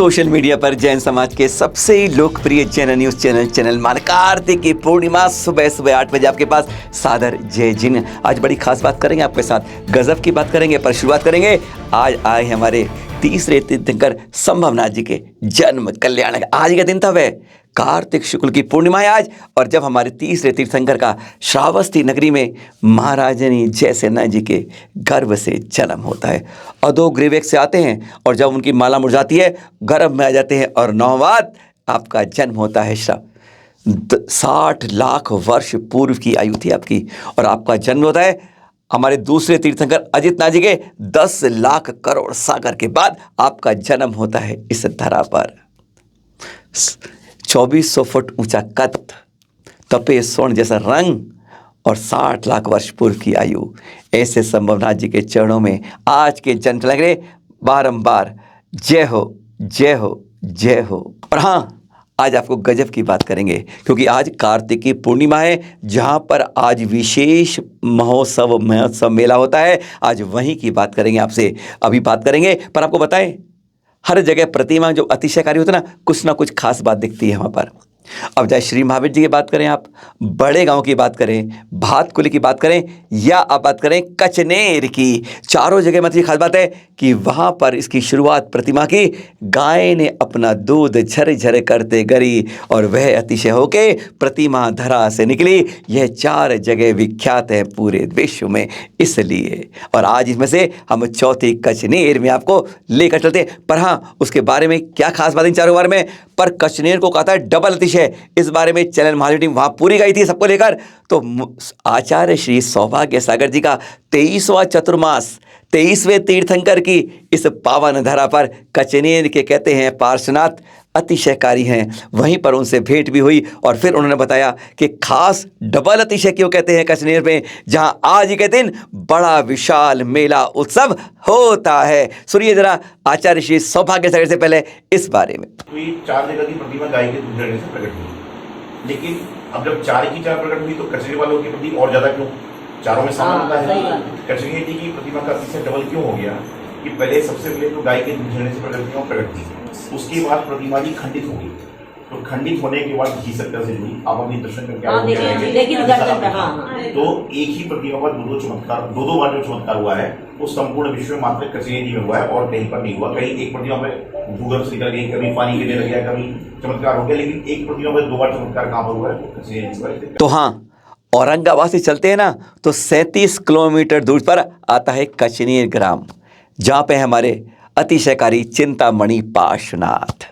Social media पर जैन समाज के सबसे लोकप्रिय जैन न्यूज चैनल माँ कार्तिक की पूर्णिमा सुबह 8 बजे आपके पास सादर जय जिन। आज बड़ी खास बात करेंगे आपके साथ, गजब की बात करेंगे। पर शुरुआत करेंगे, आज आए हमारे तीसरे तीर्थंकर संभवनाथ जी के जन्म कल्याण। आज का दिन था वह कार्तिक शुक्ल की पूर्णिमा है आज, और जब हमारे तीसरे तीर्थंकर का श्रावस्ती नगरी में महाराजनी जयसेना जी के गर्भ से जन्म होता है। अधोग्रीवेक से आते हैं और जब उनकी माला मुरझाती है गर्भ में आ जाते हैं, और नौवात आपका जन्म होता है। 60 लाख वर्ष पूर्व की आयु थी आपकी, और आपका जन्म होता है हमारे दूसरे तीर्थंकर अजितनाथ जी के 10 लाख करोड़ सागर के बाद आपका जन्म होता है इस धरा पर। 2400 फुट ऊंचा कद, तपे स्वर्ण जैसा रंग और 60 लाख वर्ष पूर्व की आयु, ऐसे संभवनाथ जी के चरणों में आज के जन्म लगे बारंबार जय हो जय हो जय हो। और हाँ, आज आपको गजब की बात करेंगे, क्योंकि आज कार्तिक की पूर्णिमा है, जहाँ पर आज विशेष महोत्सव मेला होता है। आज वहीं की बात करेंगे आपसे, अभी बात करेंगे। पर आपको बताएं, हर जगह प्रतिमा जो अतिशयकारी होती है ना कुछ खास बात दिखती है वहाँ पर। अब चाहे श्री महावीर जी की बात करें, आप बड़े गांव की बात करें, भातकुली की बात करें, या आप बात करें कचनेर की, चारों जगह मतलब खास बात है कि वहाँ पर इसकी शुरुआत प्रतिमा की गाय ने अपना दूध झर करते गरी, और वह अतिशय होके प्रतिमा धरा से निकली। यह 4 जगह विख्यात है पूरे विश्व में इसलिए। और आज इसमें से हम चौथी कचनेर में आपको लेकर चलते। पर हाँ, उसके बारे में क्या खास बात इन चारों बारे में, पर कचनेर को कहा था डबल अतिशय, इस बारे में चैनल महाराज टीम वहां पूरी गई थी सबको लेकर। तो आचार्य श्री सौभाग्य सागर जी का 23वां चतुर्मास, 23वें तीर्थंकर की इस पावन धरा पर कचनेर के कहते हैं पार्श्वनाथ अतिशयकारी हैं। वहीं पर उनसे भेंट भी हुई, और फिर उन्होंने बताया कि खास डबल अतिशय क्यों कहते हैं कचनेर में, जहां आज के दिन बड़ा विशाल मेला उत्सव होता है। सुनिए जरा आचार्य श्री सौभाग्य सागर से पहले इस बारे में। 4 जगह की प्रतिमा गाय के दूध से प्रकट हुई, लेकिन अब जब 4 की 4 प्रकट हुई तो कचनेर वालों की प्रति और ज्यादा क्यों? चारों में समान होता है, कचनेर जी की प्रतिमा का अतिशय डबल क्यों हो गया कि पहले सबसे पहले तो गाय के दूध से प्रकट थी, उसके बाद प्रतिमा जी खंडित हो गई। तो खंडित होने के बाद घी सत्ता से जुड़ी, आप अपनी दर्शन करके तो एक ही प्रतिमा पर दो चमत्कार, दो बार जो चमत्कार हुआ है वो संपूर्ण विश्व में मात्र कचनेर जी में हुआ है और कहीं पर नहीं हुआ। कहीं एक प्रतिमा में भूगर्भ से निकल गई, कभी पानी गिरने लग गया, कभी चमत्कार हो गया, लेकिन एक प्रतिमा में 2 बार चमत्कार कहाँ पर हुआ है? कचनेर जी पर। तो हाँ, औरंगाबाद से चलते हैं ना तो 37 किलोमीटर दूर पर आता है कचनेर ग्राम, जहाँ पे हमारे अतिशयकारी चिंतामणि पार्श्वनाथ।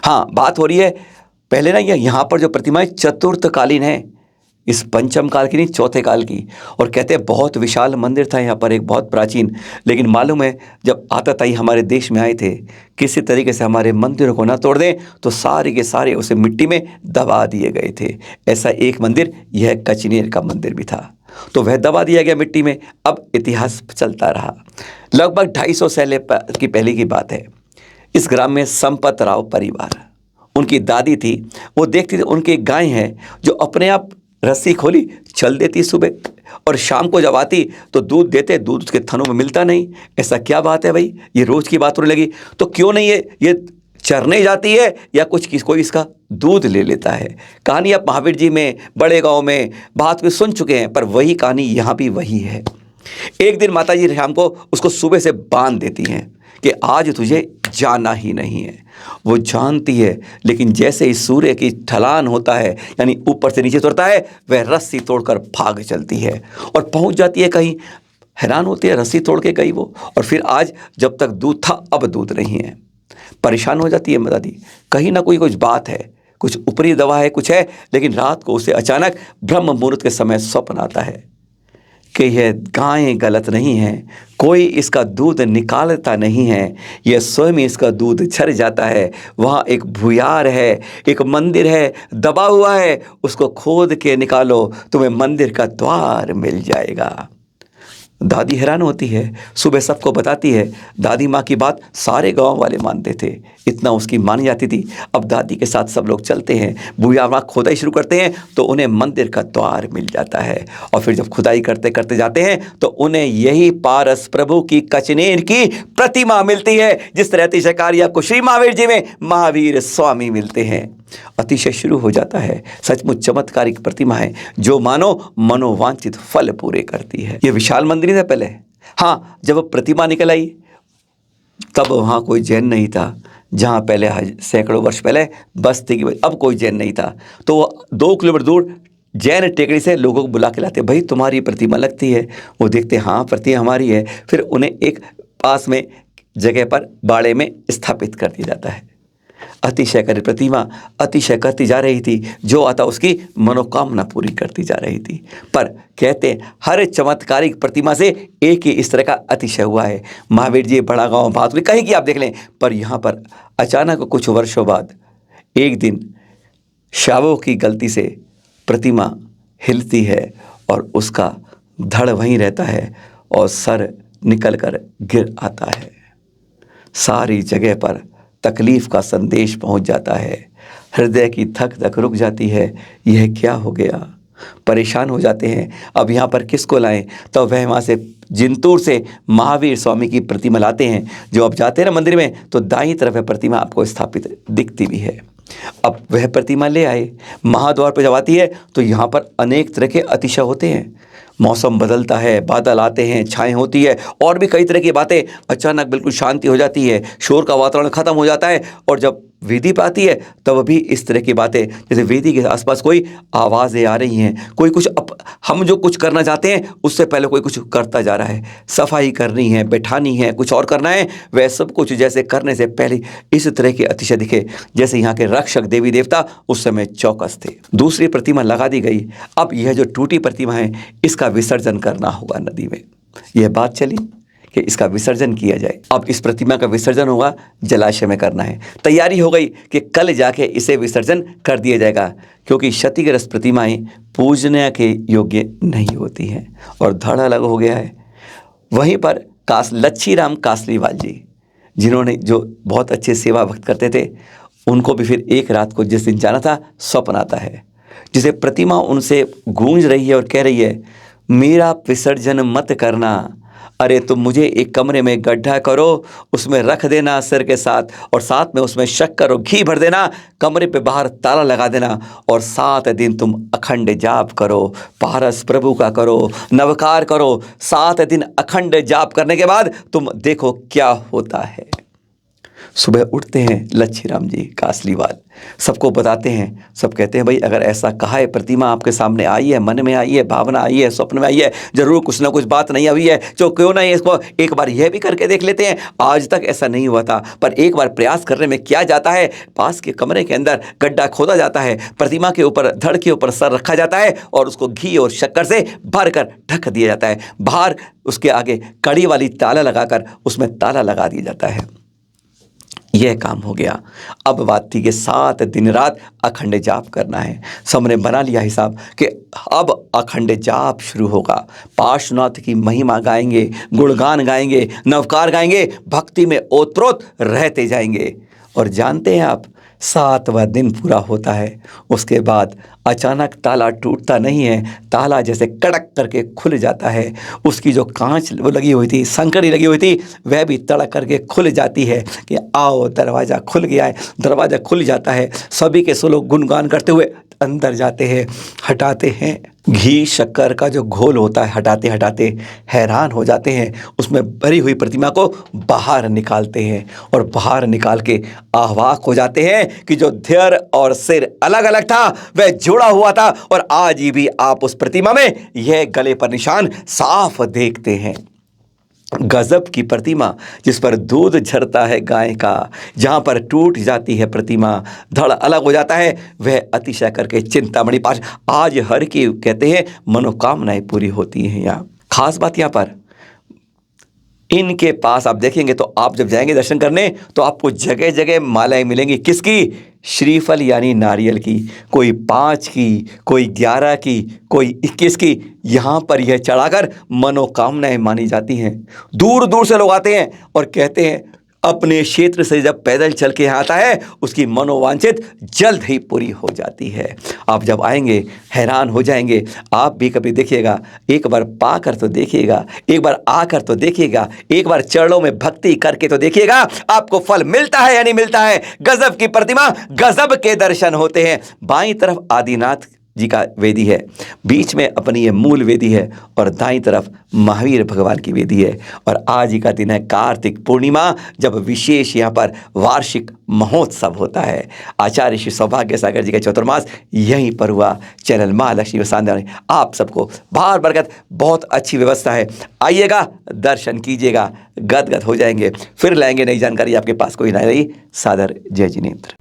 हाँ, बात हो रही है पहले ना यहाँ पर जो प्रतिमाएं चतुर्थकालीन है, इस पंचम काल की नहीं, चौथे काल की। और कहते हैं बहुत विशाल मंदिर था यहाँ पर, एक बहुत प्राचीन। लेकिन मालूम है जब आताताई हमारे देश में आए थे, किसी तरीके से हमारे मंदिरों को ना तोड़ दें तो सारे के सारे उसे मिट्टी में दबा दिए गए थे। ऐसा एक मंदिर यह कचनेर का मंदिर भी था, तो वह दबा दिया गया मिट्टी में। अब इतिहास चलता रहा, लगभग 250 साल की पहले की बात है। इस ग्राम में संपत राव परिवार, उनकी दादी थी, वो देखती थी उनकी एक गाय है जो अपने आप रस्सी खोली चल देती सुबह, और शाम को जब आती तो दूध देते, दूध उसके थनों में मिलता नहीं। ऐसा क्या बात है भाई, ये रोज की बात होने लगी। तो क्यों नहीं ये चरने जाती है या कोई इसका दूध ले लेता है। कहानी आप महावीर जी में, बड़े गांव में बात को सुन चुके हैं, पर वही कहानी यहाँ भी वही है। एक दिन माता जी शाम को उसको सुबह से बांध देती हैं कि आज तुझे जाना ही नहीं है। वो जानती है, लेकिन जैसे ही सूर्य की ढलान होता है, यानी ऊपर से नीचे उतरता है, वह रस्सी तोड़कर भाग चलती है और पहुंच जाती है कहीं। हैरान होती है, रस्सी तोड़ के गई वो, और फिर आज जब तक दूध था अब दूध नहीं है। परेशान हो जाती है माता दी, कहीं ना कुछ बात है, कुछ ऊपरी दवा है, कुछ है। लेकिन रात को उसे अचानक ब्रह्म मुहूर्त के समय स्वप्न आता है कि यह गाय गलत नहीं है, कोई इसका दूध निकालता नहीं है, यह स्वयं इसका दूध झर जाता है। वहाँ एक भूयार है, एक मंदिर है दबा हुआ है, उसको खोद के निकालो, तुम्हें मंदिर का द्वार मिल जाएगा। दादी हैरान होती है, सुबह सबको बताती है। दादी माँ की बात सारे गांव वाले मानते थे, इतना उसकी मानी जाती थी। अब दादी के साथ सब लोग चलते हैं, बुढ़िया माँ खुदाई शुरू करते हैं तो उन्हें मंदिर का द्वार मिल जाता है। और फिर जब खुदाई करते करते जाते हैं तो उन्हें यही पारस प्रभु की कचनेर की प्रतिमा मिलती है, जिस तरह अतिशयकारी आपको श्री महावीर जी में महावीर स्वामी मिलते हैं। अतिशय शुरू हो जाता है। सचमुच चमत्कारिक प्रतिमा है जो मानो मनोवांछित फल पूरे करती है। ये विशाल मंदिर था पहले। हाँ, जब प्रतिमा निकल आई तब वहाँ कोई जैन नहीं था। जहाँ पहले सैकड़ों वर्ष पहले बस्ती की, अब कोई जैन नहीं था। तो वो 2 किलोमीटर दूर जैन टेकड़ी से लोगों को बुला के लाते, भाई तुम्हारी प्रतिमा लगती है। वो देखते हाँ प्रतिमा हमारी है। फिर उन्हें एक पास में जगह पर बाड़े में स्थापित कर दिया जाता है। अतिशयकारी प्रतिमा अतिशय करती जा रही थी, जो आता उसकी मनोकामना पूरी करती जा रही थी। पर कहते हैं हर चमत्कारिक प्रतिमा से एक ही इस तरह का अतिशय हुआ है। महावीर जी, बड़ा गांव, भातुरी, कहीं की आप देख लें। पर यहाँ पर अचानक कुछ वर्षों बाद एक दिन शावों की गलती से प्रतिमा हिलती है और उसका धड़ वहीं रहता है और सर निकल कर गिर आता है। सारी जगह पर तकलीफ का संदेश पहुंच जाता है। हृदय की धक धक रुक जाती है, यह क्या हो गया। परेशान हो जाते हैं, अब यहाँ पर किसको लाएं। तो वह वहाँ से जिंतूर से महावीर स्वामी की प्रतिमा लाते हैं। जो आप जाते हैं ना मंदिर में तो दाईं तरफ वह प्रतिमा आपको स्थापित दिखती भी है। अब वह प्रतिमा ले आए, महाद्वार पर जब आती है तो यहाँ पर अनेक तरह के अतिशय होते हैं। मौसम बदलता है, बादल आते हैं, छाएं होती है और भी कई तरह की बातें। अचानक बिल्कुल शांति हो जाती है, शोर का वातावरण खत्म हो जाता है। और जब वेदी पर आती है तब भी इस तरह की बातें, जैसे वेदी के आसपास कोई आवाज़ें आ रही हैं, कोई कुछ हम जो कुछ करना चाहते हैं उससे पहले कोई कुछ करता जा रहा है। सफाई करनी है, बैठानी है, कुछ और करना है, वह सब कुछ जैसे करने से पहले इस तरह के अतिशय दिखे। जैसे यहाँ के रक्षक देवी देवता उस समय चौकस थे। दूसरी प्रतिमा लगा दी गई। अब यह जो टूटी प्रतिमा है इसका विसर्जन करना होगा नदी में। यह बात चली कि इसका विसर्जन किया जाए। अब इस प्रतिमा का विसर्जन होगा, जलाशय में करना है। तैयारी हो गई कि कल जाके इसे विसर्जन कर दिया जाएगा, क्योंकि क्षतिग्रस्त प्रतिमाएं पूजने के योग्य नहीं होती हैं। और धड़ अलग हो गया है। वहीं पर लच्छीराम कासलीवाल जी, जिन्होंने जो बहुत अच्छे सेवा भक्त करते थे, उनको भी फिर एक रात को जिस दिन जाना था स्वप्न आता है, जिसे प्रतिमा उनसे गूंज रही है और कह रही है, मेरा विसर्जन मत करना, अरे तुम मुझे एक कमरे में गड्ढा करो, उसमें रख देना सिर के साथ, और साथ में उसमें शक्कर और घी भर देना, कमरे पे बाहर ताला लगा देना, और 7 दिन तुम अखंड जाप करो, पारस प्रभु का करो, नवकार करो। 7 दिन अखंड जाप करने के बाद तुम देखो क्या होता है। सुबह उठते हैं लच्छीराम जी कासलीवाल, सबको बताते हैं। सब कहते हैं भाई अगर ऐसा कहा है, प्रतिमा आपके सामने आई है, मन में आई है, भावना आई है, स्वप्न में आई है, जरूर कुछ ना कुछ बात नहीं हुई है। जो क्यों नहीं, इसको एक बार यह भी करके देख लेते हैं। आज तक ऐसा नहीं हुआ था, पर एक बार प्रयास करने में क्या जाता है। पास के कमरे के अंदर गड्ढा खोदा जाता है, प्रतिमा के ऊपर, धड़ के ऊपर सर रखा जाता है और उसको घी और शक्कर से भर कर ढक दिया जाता है। बाहर उसके आगे कड़ी वाली ताला लगाकर उसमें ताला लगा दिया जाता है। यह काम हो गया। अब बात थी कि 7 दिन रात अखंड जाप करना है। सबने बना लिया हिसाब कि अब अखंड जाप शुरू होगा। पार्श्वनाथ की महिमा गाएंगे, गुणगान गाएंगे, नवकार गाएंगे, भक्ति में ओतप्रोत रहते जाएंगे। और जानते हैं आप, 7वां दिन पूरा होता है, उसके बाद अचानक ताला टूटता नहीं है, ताला जैसे कड़क करके खुल जाता है। उसकी जो कांच वो लगी हुई थी, संकड़ी लगी हुई थी, वह भी तड़क करके खुल जाती है कि आओ दरवाज़ा खुल गया है। दरवाज़ा खुल जाता है, सभी के सब लोग गुणगान करते हुए अंदर जाते हैं, हटाते हैं। घी शक्कर का जो घोल होता है, हटाते हटाते हैरान हो जाते हैं। उसमें भरी हुई प्रतिमा को बाहर निकालते हैं और बाहर निकाल के आह्वाक हो जाते हैं कि जो धैर्य और सिर अलग अलग था वह जुड़ा हुआ था। और आज भी आप उस प्रतिमा में यह गले पर निशान साफ देखते हैं। गजब की प्रतिमा, जिस पर दूध झरता है गाय का, जहाँ पर टूट जाती है प्रतिमा, धड़ अलग हो जाता है, वह अतिशय करके चिंतामणि पाश आज हर की कहते हैं मनोकामनाएं पूरी होती हैं। यहाँ खास बात यहाँ पर इनके पास आप देखेंगे तो आप जब जाएंगे दर्शन करने तो आपको जगह जगह मालाएं मिलेंगी। किसकी? श्रीफल यानी नारियल की। कोई 5 की, कोई 11 की, कोई 21 की। यहाँ पर यह चढ़ाकर मनोकामनाएं मानी जाती हैं। दूर दूर से लोग आते हैं और कहते हैं अपने क्षेत्र से जब पैदल चल के यहाँ आता है उसकी मनोवांछित जल्द ही पूरी हो जाती है। आप जब आएंगे हैरान हो जाएंगे। आप भी कभी देखिएगा, एक बार पाकर तो देखिएगा, एक बार आकर तो देखिएगा, एक बार चरणों में भक्ति करके तो देखिएगा, आपको फल मिलता है या नहीं मिलता है। गजब की प्रतिमा, गजब के दर्शन होते हैं। बाईं तरफ आदिनाथ जी का वेदी है, बीच में अपनी ये मूल वेदी है और दाईं तरफ महावीर भगवान की वेदी है। और आज ही का दिन है कार्तिक पूर्णिमा, जब विशेष यहाँ पर वार्षिक महोत्सव होता है। आचार्य श्री सौभाग्य सागर जी का चतुर्मास यहीं पर हुआ। चैनल महालक्ष्मी वसांदर में आप सबको बार बरकत। बहुत अच्छी व्यवस्था है, आइएगा, दर्शन कीजिएगा, गदगद हो जाएंगे। फिर लाएंगे नई जानकारी आपके पास। कोई ना रही। सादर जय जिनेंद्र।